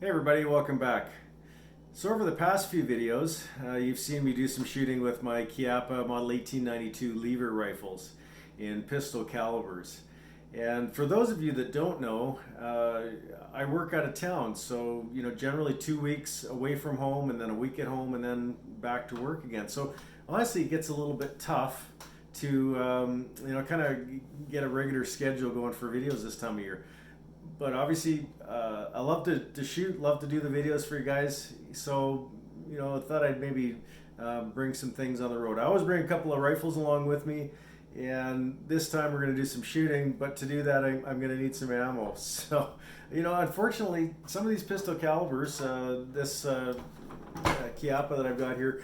Hey everybody, welcome back. So over the past few videos, you've seen me do some shooting with my Chiappa Model 1892 lever rifles in pistol calibers. And for those of you that don't know, I work out of town, so generally 2 weeks away from home and then a week at home and then back to work again. So honestly, it gets a little bit tough to kind of get a regular schedule going for videos this time of year. But obviously, I love to shoot, love to do the videos for you guys. So, I thought I'd maybe bring some things on the road. I always bring a couple of rifles along with me, and this time we're going to do some shooting. But to do that, I'm going to need some ammo. So, unfortunately, some of these pistol calibers, this Chiappa that I've got here,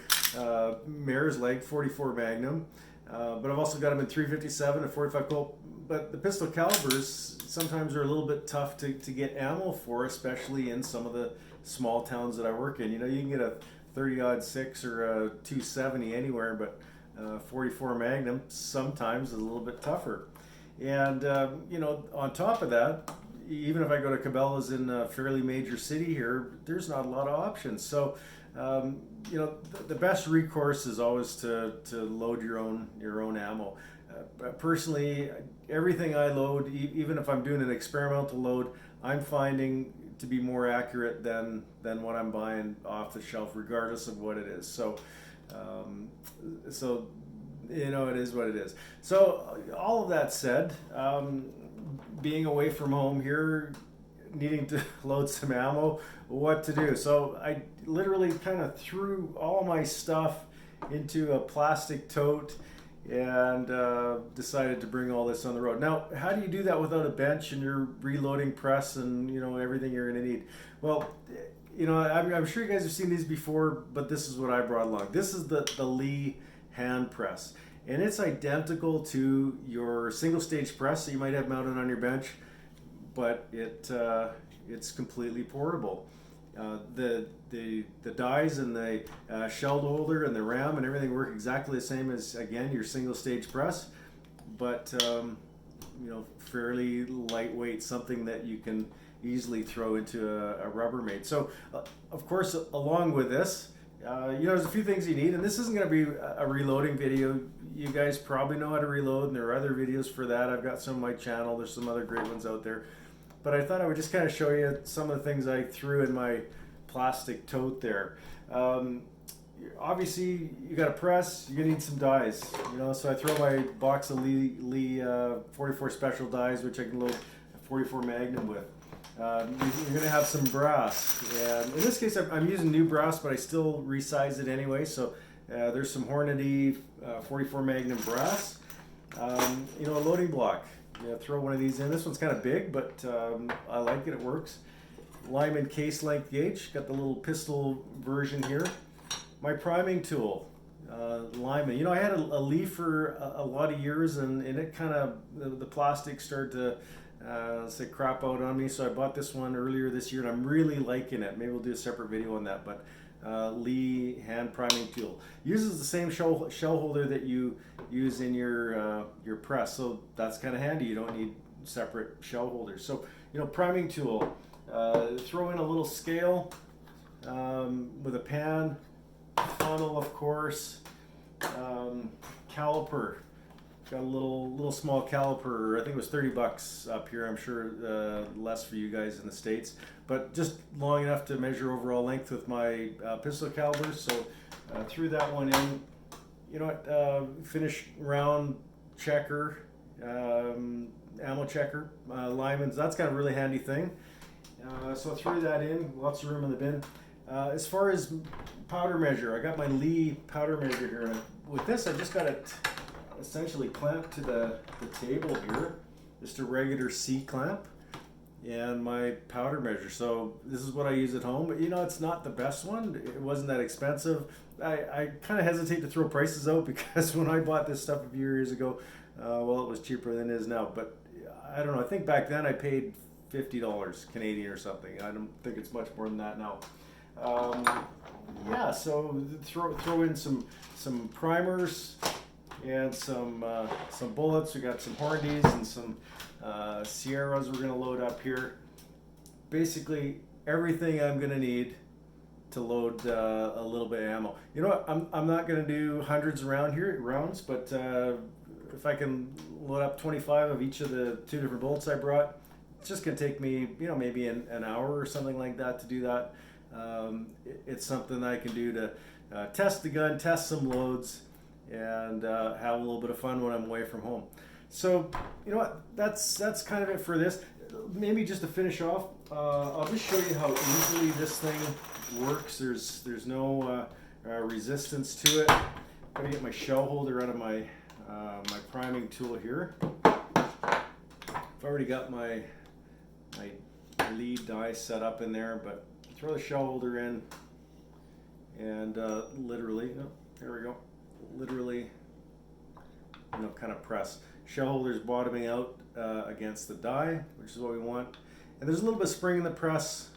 Mare's Leg 44 Magnum, but I've also got them in 357 and 45 Colt. But the pistol calibers sometimes are a little bit tough to get ammo for, especially in some of the small towns that I work in. You can get a 30-06 or a 270 anywhere, but 44 Magnum sometimes is a little bit tougher. And on top of that, even if I go to Cabela's in a fairly major city here, there's not a lot of options. So the best recourse is always to load your own ammo. Personally, everything I load, even if I'm doing an experimental load, I'm finding to be more accurate than what I'm buying off the shelf, regardless of what it is. So it is what it is. So all of that said, being away from home here, needing to load some ammo, what to do? So I literally kind of threw all my stuff into a plastic tote and decided to bring all this on the road. Now, how do you do that without a bench and your reloading press and everything you're going to need? Well, I'm sure you guys have seen these before, but this is what I brought along. This is the Lee hand press, and it's identical to your single stage press that you might have mounted on your bench, but it's completely portable. The dies and the shell holder and the ram and everything work exactly the same as, again, your single stage press, but fairly lightweight, something that you can easily throw into a Rubbermaid. So of course, along with this, there's a few things you need, and this isn't going to be a reloading video. You guys probably know how to reload, and there are other videos for that. I've got some on my channel. There's some other great ones out there. But I thought I would just kind of show you some of the things I threw in my plastic tote there. Obviously, you got a press, you're gonna need some dies. So I throw my box of Lee 44 Special dies, which I can load a 44 Magnum with. You're gonna have some brass, and in this case, I'm using new brass, but I still resize it anyway. So there's some Hornady 44 Magnum brass. A loading block. Throw one of these in. This one's kind of big, but I like it. It works. Lyman case length gauge. Got the little pistol version here. My priming tool, Lyman. I had a Lee for a lot of years, and it kind of, the plastic started to crap out on me. So I bought this one earlier this year, and I'm really liking it. Maybe we'll do a separate video on that. But Lee hand priming tool uses the same shell holder that you use in your press, so that's kind of handy. You don't need separate shell holders. So priming tool, throw in a little scale with a pan, funnel, of course, caliper. Got a little small caliper. I think it was $30 up here. I'm sure less for you guys in the States, but just long enough to measure overall length with my pistol calibers. So threw that one in. Finish round checker, ammo checker, Lyman's. That's kind of a really handy thing. So I threw that in. Lots of room in the bin. As far as powder measure, I got my Lee powder measure here. With this, I just got it essentially clamped to the table here, just a regular C clamp, and my powder measure. So this is what I use at home. But it's not the best one. It wasn't that expensive. I kind of hesitate to throw prices out because when I bought this stuff a few years ago, it was cheaper than it is now. But I don't know. I think back then I paid $50 Canadian or something. I don't think it's much more than that now. So throw in some primers and some bullets. We got some Hornadys and some Sierras we're going to load up here. Basically everything I'm gonna need to load a little bit of ammo. You know what? I'm not gonna do hundreds around here rounds, but if I can load up 25 of each of the 2 different bullets I brought, it's just gonna take me, you know, maybe an hour or something like that to do that. It's something I can do to test the gun, test some loads, and have a little bit of fun when I'm away from home. So, you know what? That's kind of it for this. Maybe just to finish off, I'll just show you how easily this thing works. There's no resistance to it. I'm gonna get my shell holder out of my my priming tool here. I've already got my lead die set up in there, but throw the shell holder in and literally, oh, there we go, literally, you know, kind of press. Shell holder's bottoming out against the die, which is what we want. And there's a little bit of spring in the press,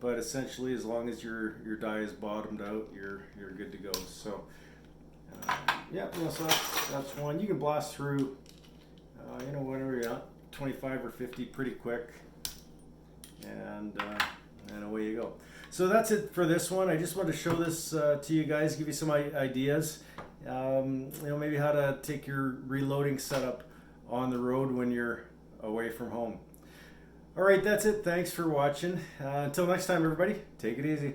but essentially, as long as your die is bottomed out, you're good to go. So, yeah, you know, so that's one. You can blast through, you know, whatever you're at, 25 or 50 pretty quick, and away you go. So that's it for this one. I just wanted to show this to you guys, give you some ideas. You know, maybe how to take your reloading setup on the road when you're away from home. All right, that's it. Thanks for watching. Until next time, everybody, take it easy.